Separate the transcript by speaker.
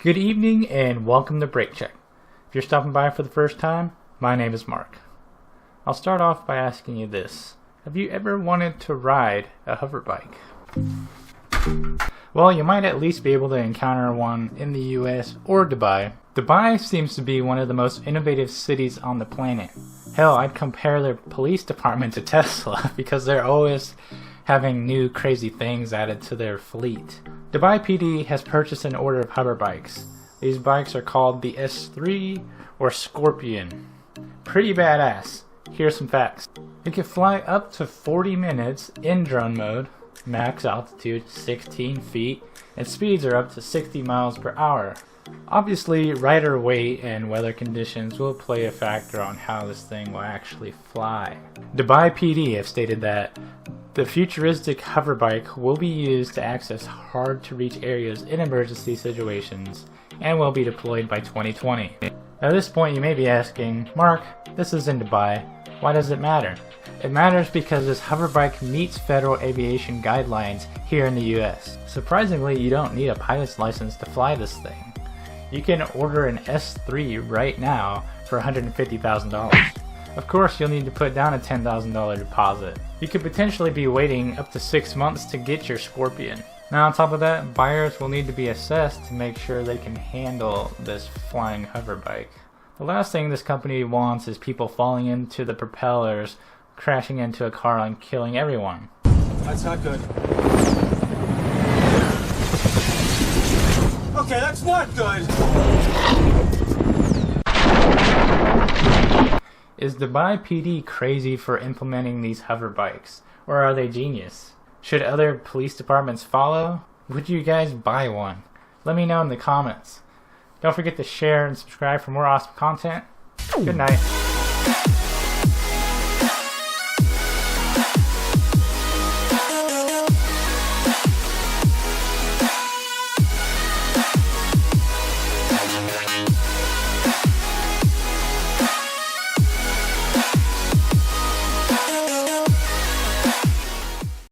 Speaker 1: Good evening and welcome to Brake Check. If you're stopping by for the first time, my name is Mark. I'll start off by asking you this. Have you ever wanted to ride a hover bike? Well, you might at least be able to encounter one in the US or Dubai. Dubai seems to be one of the most innovative cities on the planet. Hell, I'd compare their police department to Tesla because they're always having new crazy things added to their fleet. Dubai PD has purchased an order of hover bikes. These bikes are called the S3 or Scorpion. Pretty badass. Here's some facts. It can fly up to 40 minutes in drone mode, max altitude 16 feet, and speeds are up to 60 miles per hour. Obviously, rider weight and weather conditions will play a factor on how this thing will actually fly. Dubai PD have stated that the futuristic hover bike will be used to access hard-to-reach areas in emergency situations and will be deployed by 2020. At this point you may be asking, Mark, this is in Dubai, why does it matter? It matters because this hover bike meets federal aviation guidelines here in the US. Surprisingly, you don't need a pilot's license to fly this thing. You can order an S3 right now for $150,000. Of course, you'll need to put down a $10,000 deposit. You could potentially be waiting up to 6 months to get your Scorpion. Now on top of that, buyers will need to be assessed to make sure they can handle this flying hover bike. The last thing this company wants is people falling into the propellers, crashing into a car and killing everyone.
Speaker 2: That's not good. Okay, that's not good!
Speaker 1: Is Dubai PD crazy for implementing these hover bikes? Or are they genius? Should other police departments follow? Would you guys buy one? Let me know in the comments. Don't forget to share and subscribe for more awesome content. Good night.